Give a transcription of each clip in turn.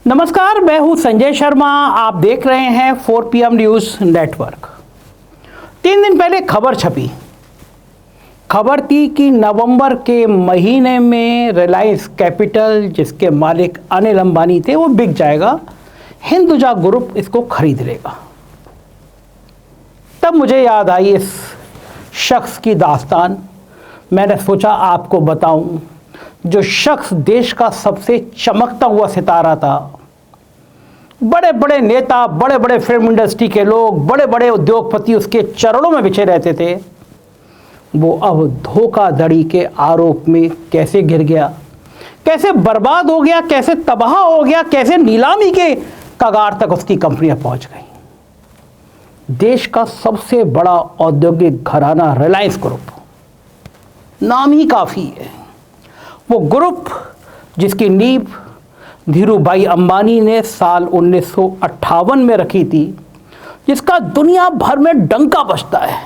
नमस्कार, मैं हूं संजय शर्मा। आप देख रहे हैं 4 PM न्यूज़ नेटवर्क। 3 दिन पहले खबर छपी। खबर थी कि नवंबर के महीने में रिलायंस कैपिटल, जिसके मालिक अनिल अंबानी थे, वो बिक जाएगा। हिंदुजा ग्रुप इसको खरीद लेगा। तब मुझे याद आई इस शख्स की दास्तान। मैंने सोचा आपको बताऊं, जो शख्स देश का सबसे चमकता हुआ सितारा था। बड़े बड़े नेता, बड़े बड़े फिल्म इंडस्ट्री के लोग, बड़े बड़े उद्योगपति उसके चरणों में बिछे रहते थे। वो अब धोखाधड़ी के आरोप में कैसे गिर गया, कैसे बर्बाद हो गया, कैसे तबाह हो गया, कैसे नीलामी के कगार तक उसकी कंपनियां पहुंच गई। देश का सबसे बड़ा औद्योगिक घराना रिलायंस ग्रुप, नाम ही काफ़ी है। वो ग्रुप जिसकी नींव धीरूभाई अंबानी ने साल 1958 में रखी थी, जिसका दुनिया भर में डंका बजता है।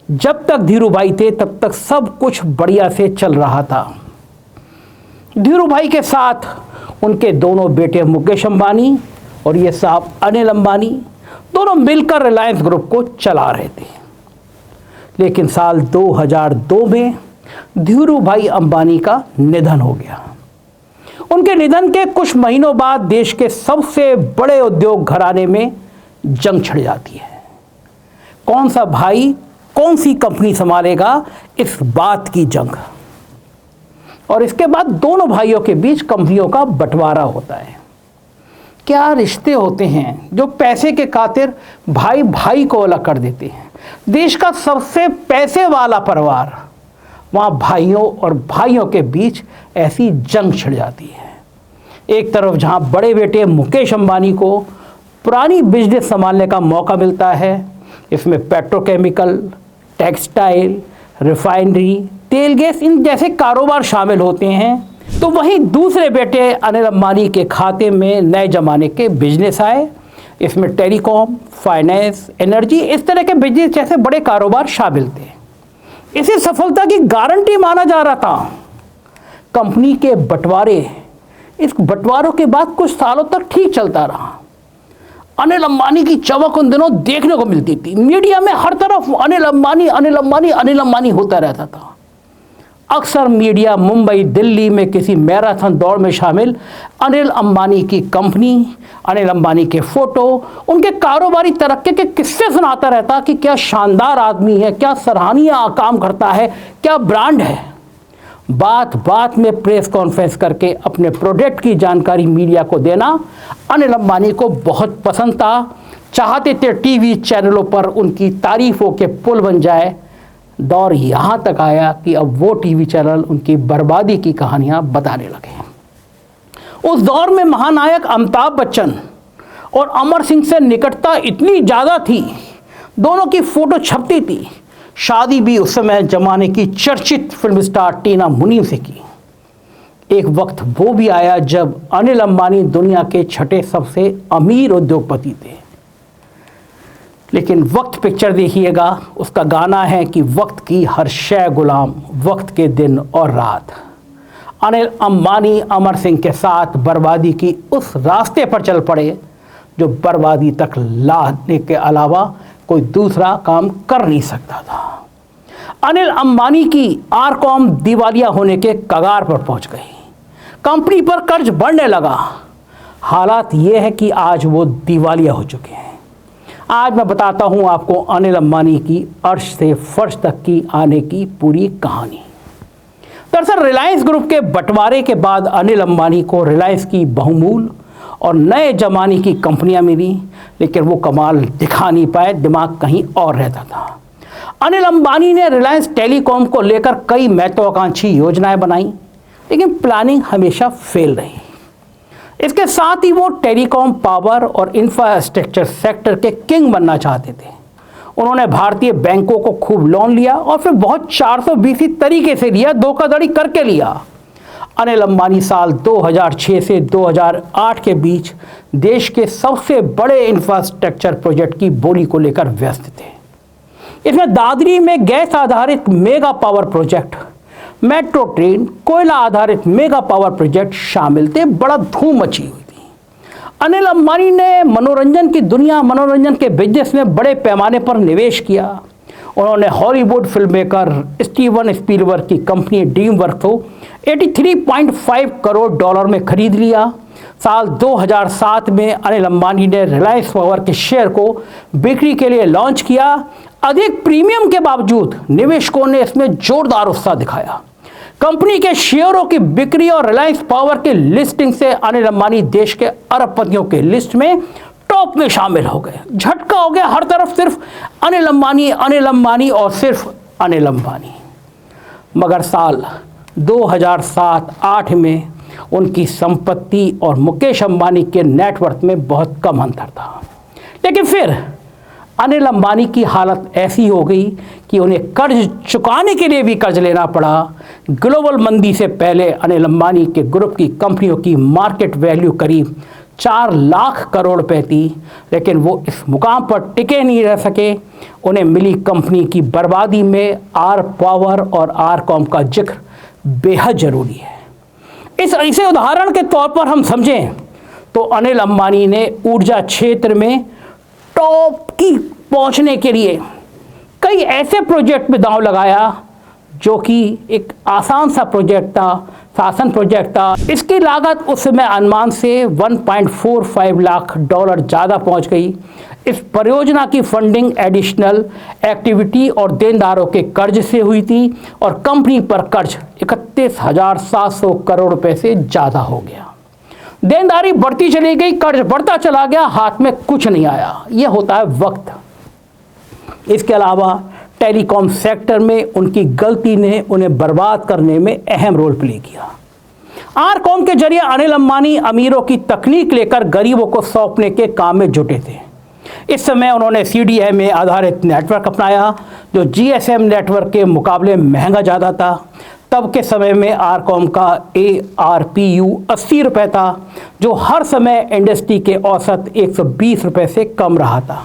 जब तक धीरूभाई थे तब तक सब कुछ बढ़िया से चल रहा था। धीरूभाई के साथ उनके दोनों बेटे मुकेश अंबानी और ये साहब अनिल अंबानी दोनों मिलकर रिलायंस ग्रुप को चला रहे थे। लेकिन साल 2002 में धीरूभाई अंबानी का निधन हो गया। उनके निधन के कुछ महीनों बाद देश के सबसे बड़े उद्योग घराने में जंग छिड़ जाती है। कौन सा भाई कौन सी कंपनी संभालेगा, इस बात की जंग। और इसके बाद दोनों भाइयों के बीच कंपनियों का बंटवारा होता है। क्या रिश्ते होते हैं जो पैसे के खातिर भाई भाई को अलग कर देते हैं। देश का सबसे पैसे वाला परिवार, वहाँ भाइयों और भाइयों के बीच ऐसी जंग छिड़ जाती है। एक तरफ जहाँ बड़े बेटे मुकेश अंबानी को पुरानी बिजनेस संभालने का मौका मिलता है, इसमें पेट्रोकेमिकल, टेक्सटाइल, रिफाइनरी, तेल गैस, इन जैसे कारोबार शामिल होते हैं, तो वहीं दूसरे बेटे अनिल अंबानी के खाते में नए जमाने के बिजनेस आए। इसमें टेलीकॉम, फाइनेंस, एनर्जी, इस तरह के बिजनेस जैसे बड़े कारोबार शामिल थे। इसे सफलता की गारंटी माना जा रहा था। कंपनी के बंटवारे, इस बंटवारों के बाद कुछ सालों तक ठीक चलता रहा। अनिल अंबानी की चमक उन दिनों देखने को मिलती थी। मीडिया में हर तरफ अनिल अंबानी अनिल अंबानी अनिल अंबानी होता रहता था। अक्सर मीडिया मुंबई, दिल्ली में किसी मैराथन दौड़ में शामिल अनिल अंबानी की कंपनी, अनिल अंबानी के फोटो, उनके कारोबारी तरक्की के किस्से सुनाता रहता कि क्या शानदार आदमी है, क्या सराहनीय काम करता है, क्या ब्रांड है। बात बात में प्रेस कॉन्फ्रेंस करके अपने प्रोडक्ट की जानकारी मीडिया को देना अनिल अंबानी को बहुत पसंद था। चाहते थे टीवी चैनलों पर उनकी तारीफों के पुल बन जाए। दौर यहाँ तक आया कि अब वो टीवी चैनल उनकी बर्बादी की कहानियाँ बताने लगे। उस दौर में महानायक अमिताभ बच्चन और अमर सिंह से निकटता इतनी ज़्यादा थी, दोनों की फोटो छपती थी। शादी भी उस समय जमाने की चर्चित फिल्म स्टार टीना मुनीम से की। एक वक्त वो भी आया जब अनिल अंबानी दुनिया के 6ठे सबसे अमीर उद्योगपति थे। लेकिन वक्त पिक्चर देखिएगा, उसका गाना है कि वक्त की हर शय गुलाम, वक्त के दिन और रात। अनिल अंबानी अमर सिंह के साथ बर्बादी की उस रास्ते पर चल पड़े जो बर्बादी तक लाने के अलावा कोई दूसरा काम कर नहीं सकता था। अनिल अंबानी की आरकॉम दिवालिया होने के कगार पर पहुंच गई। कंपनी पर कर्ज बढ़ने लगा। हालात ये है कि आज वो दिवालिया हो चुके हैं। आज मैं बताता हूं आपको अनिल अंबानी की अर्श से फर्श तक की आने की पूरी कहानी। दरअसल रिलायंस ग्रुप के बंटवारे के बाद अनिल अंबानी को रिलायंस की बहुमूल्य और नए जमाने की कंपनियां मिली, लेकिन वो कमाल दिखा नहीं पाए, दिमाग कहीं और रहता था। अनिल अंबानी ने रिलायंस टेलीकॉम को लेकर कई महत्वाकांक्षी योजनाएं बनाई, लेकिन प्लानिंग हमेशा फेल रही। इसके साथ ही वो टेलीकॉम, पावर और इंफ्रास्ट्रक्चर सेक्टर के किंग बनना चाहते थे। उन्होंने भारतीय बैंकों को खूब लोन लिया और फिर बहुत 420 तरीके से लिया, धोखाधड़ी करके लिया। अनिल अंबानी साल 2006 से 2008 के बीच देश के सबसे बड़े इंफ्रास्ट्रक्चर प्रोजेक्ट की बोली को लेकर व्यस्त थे। इसमें दादरी में गैस आधारित mega power project, metro train, कोयला आधारित मेगा पावर प्रोजेक्ट शामिल थे। बड़ा धूम मची हुई थी। अनिल अंबानी ने मनोरंजन की दुनिया, मनोरंजन के बिजनेस में बड़े पैमाने पर निवेश किया। उन्होंने Hollywood film maker Steven Spielberg की कंपनी ड्रीम वर्क को 83.5 करोड़ डॉलर में खरीद लिया। साल 2007 में अनिल अंबानी ने रिलायंस पावर के शेयर को बिक्री के लिए लॉन्च किया। अधिक प्रीमियम के बावजूद निवेशकों ने इसमें जोरदार उत्साह दिखाया। कंपनी के शेयरों की बिक्री और रिलायंस पावर की लिस्टिंग से अनिल अंबानी देश के अरबपतियों के लिस्ट में टॉप में शामिल हो गए। झटका हो गया, हर तरफ सिर्फ अनिल अंबानी, अनिल अंबानी और सिर्फ अनिल अंबानी। मगर साल 2007-8 में उनकी संपत्ति और मुकेश अंबानी के नेटवर्थ में बहुत कम अंतर था। लेकिन फिर अनिल अंबानी की हालत ऐसी हो गई कि उन्हें कर्ज चुकाने के लिए भी कर्ज लेना पड़ा। ग्लोबल मंदी से पहले अनिल अंबानी के ग्रुप की कंपनियों की मार्केट वैल्यू करीब 4 लाख करोड़ रुपए थी, लेकिन वो इस मुकाम पर टिके नहीं रह सके। उन्हें मिली कंपनी की बर्बादी में आर पावर और आर कॉम का जिक्र बेहद जरूरी है। इसे उदाहरण के तौर पर हम समझें तो अनिल अंबानी ने ऊर्जा क्षेत्र में टॉप की पहुंचने के लिए कई ऐसे प्रोजेक्ट में दांव लगाया जो कि एक आसान सा प्रोजेक्ट था, शासन प्रोजेक्ट था। इसकी लागत उस समय अनुमान से 1.45 लाख डॉलर ज़्यादा पहुंच गई। इस परियोजना की फंडिंग एडिशनल एक्टिविटी और देनदारों के कर्ज से हुई थी और कंपनी पर कर्ज 31,700 करोड़ रुपए से ज़्यादा हो गया। देनदारी बढ़ती चली गई, कर्ज बढ़ता चला गया, हाथ में कुछ नहीं आया। यह होता है वक्त। इसके अलावा टेलीकॉम सेक्टर में उनकी गलती ने उन्हें बर्बाद करने में अहम रोल प्ले किया। आरकॉम के जरिए अनिल अंबानी अमीरों की तकनीक लेकर गरीबों को सौंपने के काम में जुटे थे। इस समय उन्होंने CDMA आधारित नेटवर्क अपनाया जो GSM नेटवर्क के मुकाबले महंगा ज़्यादा था। तब के समय में आरकॉम का ARPU 80 रुपये था, जो हर समय इंडस्ट्री के औसत 120 रुपये से कम रहा था।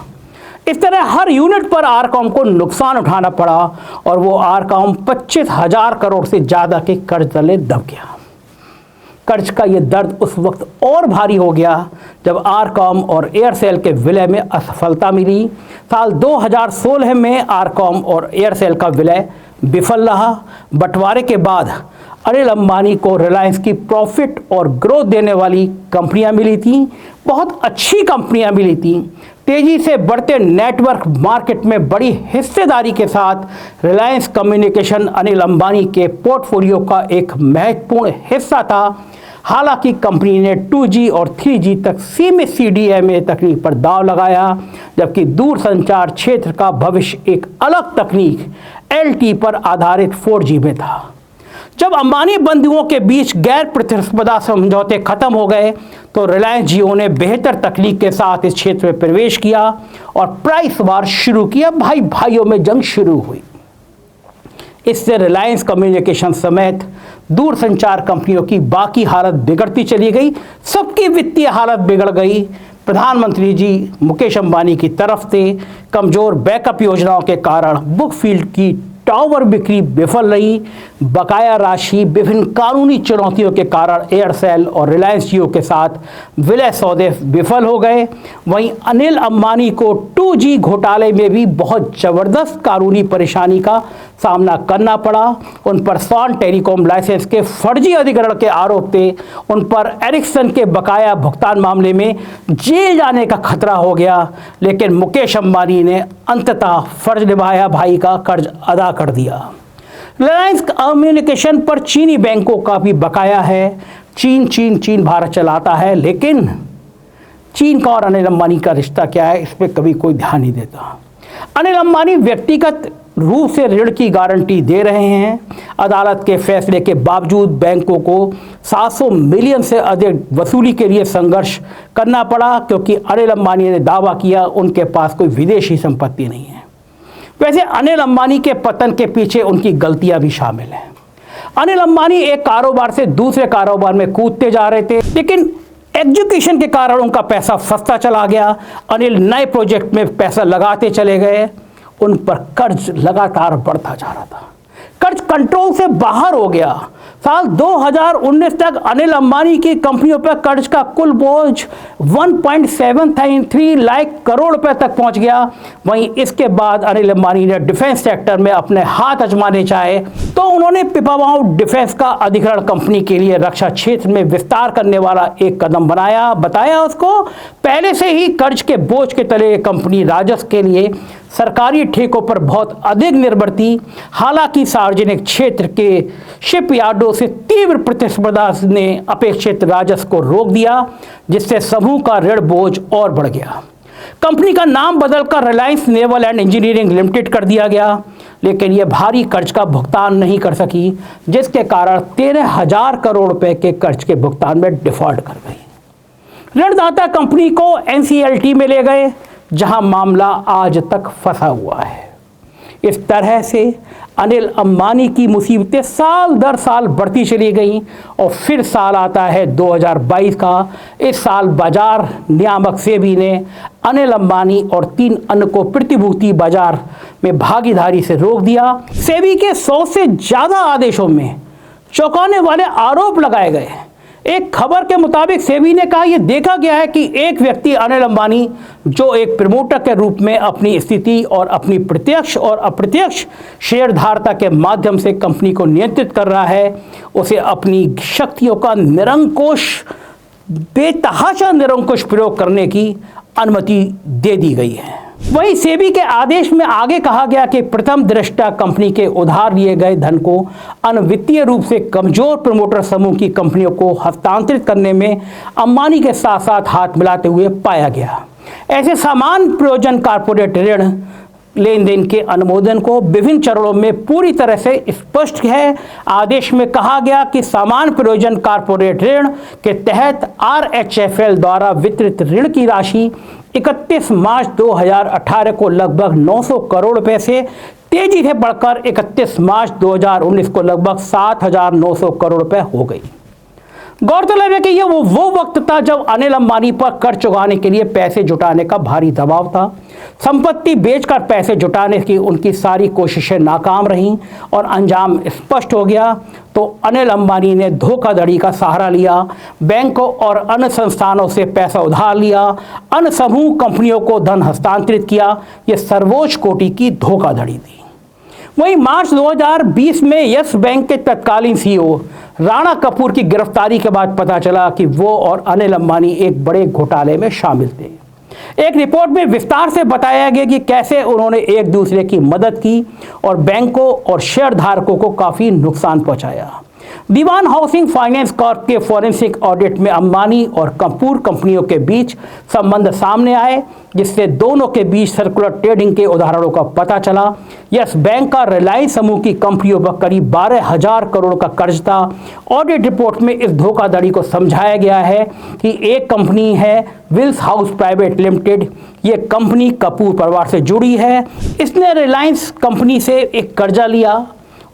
इस तरह हर यूनिट पर आरकॉम को नुकसान उठाना पड़ा और वो आरकॉम 25,000 करोड़ से ज़्यादा के कर्ज तले दब गया। कर्ज का ये दर्द उस वक्त और भारी हो गया जब आरकॉम और एयरसेल के विलय में असफलता मिली। साल 2016 में आरकॉम और एयरसेल का विलय विफल रहा। बंटवारे के बाद अनिल अंबानी को रिलायंस की प्रॉफिट और ग्रोथ देने वाली कंपनियां मिली थीं, बहुत अच्छी कंपनियां मिली थीं। तेजी से बढ़ते नेटवर्क मार्केट में बड़ी हिस्सेदारी के साथ रिलायंस कम्युनिकेशन अनिल अंबानी के पोर्टफोलियो का एक महत्वपूर्ण हिस्सा था। हालांकि कंपनी ने 2G और 3G तक सीमित CDMA तकनीक पर दांव लगाया, जबकि दूरसंचार क्षेत्र का भविष्य एक अलग तकनीक LTE पर आधारित 4G में था। जब अंबानी बंधुओं के बीच गैर प्रतिस्पर्धा समझौते खत्म हो गए तो रिलायंस जियो ने बेहतर तकनीक के साथ इस क्षेत्र में प्रवेश किया और प्राइस वार शुरू किया। भाई भाइयों में जंग शुरू हुई। इससे रिलायंस कम्युनिकेशन समेत दूरसंचार कंपनियों की बाकी हालत बिगड़ती चली गई। सबकी वित्तीय हालत बिगड़ गई। प्रधानमंत्री जी मुकेश अंबानी की तरफ से कमजोर बैकअप योजनाओं के कारण बुकफील्ड की टावर बिक्री विफल रही। बकाया राशि, विभिन्न कानूनी चुनौतियों के कारण एयरसेल और रिलायंस जियो के साथ विलय सौदे विफल हो गए। वहीं अनिल अंबानी को 2G घोटाले में भी बहुत ज़बरदस्त कानूनी परेशानी का सामना करना पड़ा। उन पर सॉन टेलीकॉम लाइसेंस के फर्जी अधिग्रहण के आरोप थे। उन पर एरिक्सन के बकाया भुगतान मामले में जेल जाने का खतरा हो गया। लेकिन मुकेश अंबानी ने अंततः फर्ज निभाया, भाई का कर्ज अदा कर दिया। रिलायंस कम्युनिकेशन पर चीनी बैंकों का भी बकाया है। चीन भारत चलाता है, लेकिन चीन का और अनिल अंबानी का रिश्ता क्या है, इस पर कभी कोई ध्यान नहीं देता। अनिल अंबानी व्यक्तिगत रूप से ऋण की गारंटी दे रहे हैं। अदालत के फैसले के बावजूद बैंकों को 700 मिलियन से अधिक वसूली के लिए संघर्ष करना पड़ा, क्योंकि अनिल अंबानी ने दावा किया उनके पास कोई विदेशी संपत्ति नहीं है। वैसे अनिल अंबानी के पतन के पीछे उनकी गलतियां भी शामिल हैं। अनिल अंबानी एक कारोबार से दूसरे कारोबार में कूदते जा रहे थे, लेकिन एजुकेशन के कारण उनका पैसा फंसता चला गया। अनिल नए प्रोजेक्ट में पैसा लगाते चले गए, उन पर कर्ज लगातार बढ़ता जा रहा था। कर्ज कंट्रोल से बाहर हो गया। साल 2019 तक अनिल अंबानी की कंपनियों पर कर्ज का कुल बोझ 1.73 लाख करोड़ रुपए तक पहुंच गया। वहीं इसके बाद अनिल अंबानी ने डिफेंस सेक्टर में अपने हाथ आजमाने चाहे तो उन्होंने पिपावाव डिफेंस का अधिग्रहण कंपनी के लिए रक्षा क्षेत्र में विस्तार करने वाला एक कदम बताया उसको पहले से ही कर्ज के बोझ के तले कंपनी राजस्व के लिए सरकारी ठेकों पर बहुत अधिक निर्भर थी। हालांकि सार्वजनिक क्षेत्र के शिपयार्डों से तीव्र प्रतिस्पर्धा ने अपेक्षित राजस्व को रोक दिया, जिससे समूह का ऋण बोझ और बढ़ गया। कंपनी का नाम बदलकर Reliance naval and engineering limited कर दिया गया, लेकिन यह भारी कर्ज का भुगतान नहीं कर सकी, जिसके कारण 13,000 करोड़ रुपए के कर्ज के भुगतान में डिफॉल्ट कर गई। ऋणदाता कंपनी को एनसीएलटी में ले गए, जहां मामला आज तक फंसा हुआ है। इस तरह से अनिल अंबानी की मुसीबतें साल दर साल बढ़ती चली गईं और फिर साल आता है 2022 का। इस साल बाजार नियामक सेबी ने अनिल अंबानी और 3 अन्य को प्रतिभूति बाजार में भागीदारी से रोक दिया। सेबी के 100 से ज़्यादा आदेशों में चौंकाने वाले आरोप लगाए गए। एक खबर के मुताबिक सेबी ने कहा, यह देखा गया है कि एक व्यक्ति अनिल अंबानी जो एक प्रमोटर के रूप में अपनी स्थिति और अपनी प्रत्यक्ष और अप्रत्यक्ष शेयरधारता के माध्यम से कंपनी को नियंत्रित कर रहा है, उसे अपनी शक्तियों का बेतहाशा निरंकुश प्रयोग करने की अनुमति दे दी गई है। वहीं सेबी के आदेश में आगे कहा गया कि प्रथम दृष्टया कंपनी के उधार लिए गए धन को अन्य वित्तीय रूप से कमजोर प्रमोटर समूह की कंपनियों को हस्तांतरित करने में अंबानी के साथ साथ हाथ मिलाते हुए पाया गया। ऐसे समान प्रयोजन कॉर्पोरेट ऋण लेन देन के अनुमोदन को विभिन्न चरणों में पूरी तरह से स्पष्ट है। आदेश में कहा गया कि समान प्रयोजन कॉर्पोरेट ऋण के तहत RHFL द्वारा वितरित ऋण की राशि 31 मार्च 2018 को लगभग 900 करोड़ रुपए से तेजी से बढ़कर 31 मार्च 2019 को लगभग 7,900 करोड़ रुपए हो गई। गौरतलब है कि यह वो वक्त था जब अनिल अंबानी पर कर्ज चुकाने के लिए पैसे जुटाने का भारी दबाव था। संपत्ति बेचकर पैसे जुटाने की उनकी सारी कोशिशें नाकाम रहीं और अंजाम स्पष्ट हो गया। तो अनिल अंबानी ने धोखाधड़ी का सहारा लिया, बैंकों और अन्य संस्थानों से पैसा उधार लिया, अन्य समूह कंपनियों को धन हस्तांतरित किया। यह सर्वोच्च कोटि की धोखाधड़ी थी। वहीं मार्च 2020 में यस बैंक के तत्कालीन सीईओ राणा कपूर की गिरफ्तारी के बाद पता चला कि वो और अनिल अंबानी एक बड़े घोटाले में शामिल थे। एक रिपोर्ट में विस्तार से बताया गया कि कैसे उन्होंने एक दूसरे की मदद की और बैंकों और शेयरधारकों को काफी नुकसान पहुंचाया। दीवान हाउसिंग फाइनेंस कॉर्प के फॉरेंसिक ऑडिट में अंबानी और कपूर कंपनियों के बीच संबंध सामने आए, जिससे दोनों के बीच सर्कुलर ट्रेडिंग के उदाहरणों का पता चला। यस बैंक का रिलायंस समूह की कंपनियों पर करीब 12,000 करोड़ का कर्ज था। ऑडिट रिपोर्ट में इस धोखाधड़ी को समझाया गया है कि एक कंपनी है विल्स हाउस प्राइवेट लिमिटेड। ये कंपनी कपूर परिवार से जुड़ी है। इसने रिलायंस कंपनी से एक कर्जा लिया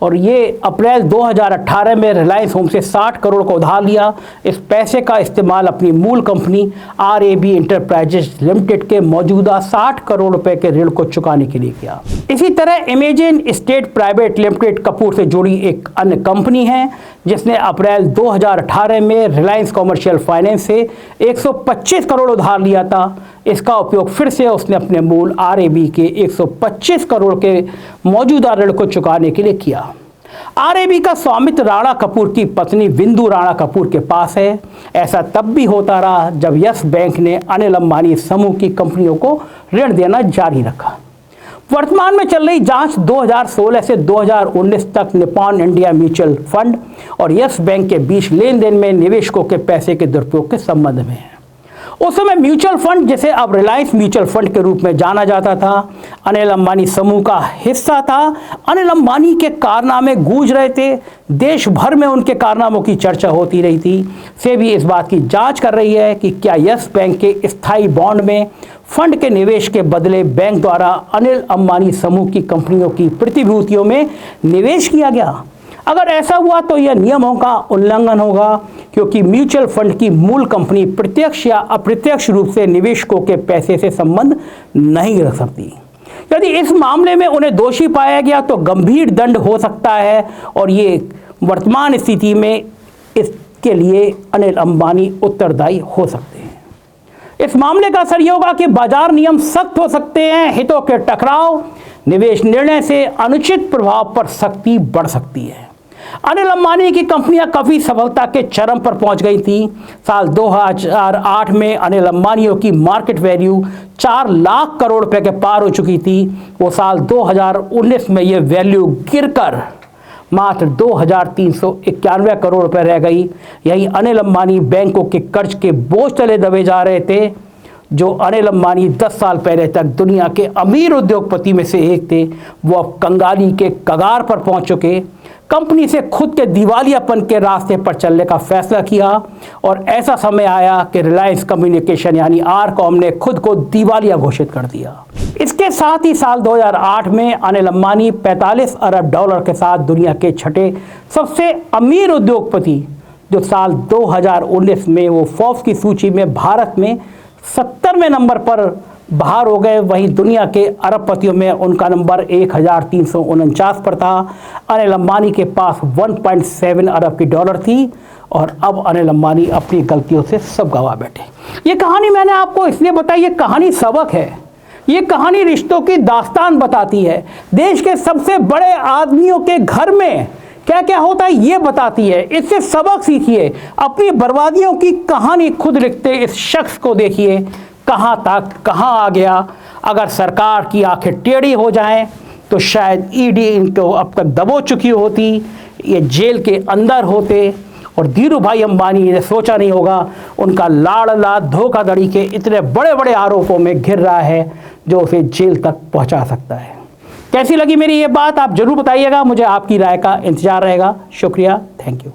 और ये अप्रैल 2018 में रिलायंस होम से 60 करोड़ का उधार लिया। इस पैसे का इस्तेमाल अपनी मूल कंपनी RAB इंटरप्राइजेज लिमिटेड के मौजूदा 60 करोड़ रुपए के ऋण को चुकाने के लिए किया। इसी तरह imagine state private limited Kapoor से जुड़ी एक अन्य कंपनी है, जिसने अप्रैल 2018 में रिलायंस कॉमर्शियल फाइनेंस से 125 करोड़ उधार लिया था। इसका उपयोग फिर से उसने अपने मूल RAB के 125 करोड़ के मौजूदा ऋण को चुकाने के लिए किया। RAB का स्वामित्व राणा कपूर की पत्नी बिंदु राणा कपूर के पास है। ऐसा तब भी होता रहा जब यस बैंक ने अनिल अंबानी समूह की कंपनियों को ऋण देना जारी रखा। वर्तमान में चल रही जांच 2016 से 2019 तक निप्पॉन इंडिया म्यूचुअल फंड और यस बैंक के बीच लेन देन में निवेशकों के पैसे के दुरुपयोग के संबंध में है। उस समय म्यूचुअल फंड, जिसे अब रिलायंस म्यूचुअल फंड के रूप में जाना जाता था, अनिल अंबानी समूह का हिस्सा था। अनिल अंबानी के कारनामे गूंज रहे थे, देश भर में उनके कारनामों की चर्चा होती रही थी। सेबी इस बात की जांच कर रही है कि क्या यस बैंक के स्थायी बॉन्ड में फंड के निवेश के बदले बैंक द्वारा अनिल अंबानी समूह की कंपनियों की प्रतिभूतियों में निवेश किया गया। अगर ऐसा हुआ तो यह नियमों का उल्लंघन होगा, क्योंकि म्यूचुअल फंड की मूल कंपनी प्रत्यक्ष या अप्रत्यक्ष रूप से निवेशकों के पैसे से संबंध नहीं रख सकती। यदि इस मामले में उन्हें दोषी पाया गया तो गंभीर दंड हो सकता है और ये वर्तमान स्थिति में इसके लिए अनिल अंबानी उत्तरदायी हो सकते हैं। इस मामले का असर यह होगा कि बाजार नियम सख्त हो सकते हैं, हितों के टकराव, निवेश निर्णय से अनुचित प्रभाव पर सख्ती बढ़ सकती है। अनिल अंबानी की कंपनियां काफी सफलता के चरम पर पहुंच गई थी। साल 2008 में अनिल अंबानियों की मार्केट वैल्यू 4 लाख करोड़ रुपए के पार हो चुकी थी। वो साल 2019 में ये वैल्यू गिरकर मात्र 2,391 करोड़ रुपए रह गई। यही अनिल अंबानी बैंकों के कर्ज के बोझ तले दबे जा रहे थे। जो अनिल अंबानी 10 साल पहले तक दुनिया के अमीर उद्योगपति में से एक थे, वो अब कंगाली के कगार पर पहुंच चुके। कंपनी से खुद के दिवालियापन के रास्ते पर चलने का फैसला किया और ऐसा समय आया कि रिलायंस कम्युनिकेशन यानी आरकॉम ने खुद को दिवालिया घोषित कर दिया। इसके साथ ही साल 2008 में अनिल अंबानी 45 अरब डॉलर के साथ दुनिया के छठे सबसे अमीर उद्योगपति, जो साल 2019 में वो फोर्ब्स की सूची में भारत में 70वें नंबर पर बाहर हो गए। वहीं दुनिया के अरबपतियों में उनका नंबर 1349 पर था। अनिल अंबानी के पास 1.7 अरब की डॉलर थी और अब अनिल अंबानी अपनी गलतियों से सब गवा बैठे। ये कहानी मैंने आपको इसलिए बताई, ये कहानी सबक है। ये कहानी रिश्तों की दास्तान बताती है। देश के सबसे बड़े आदमियों के घर में क्या क्या होता है ये बताती है। इससे सबक सीखिए। अपनी बर्बादियों की कहानी खुद लिखते इस शख्स को देखिए, कहाँ तक कहाँ आ गया। अगर सरकार की आंखें टेढ़ी हो जाएं तो शायद ईडी इनको अब तक दबो चुकी होती, ये जेल के अंदर होते। और धीरू भाई अंबानी ने सोचा नहीं होगा उनका लाड़ला धोखाधड़ी के इतने बड़े बड़े आरोपों में घिर रहा है जो उसे जेल तक पहुंचा सकता है। कैसी लगी मेरी ये बात आप जरूर बताइएगा। मुझे आपकी राय का इंतजार रहेगा। शुक्रिया, थैंक यू।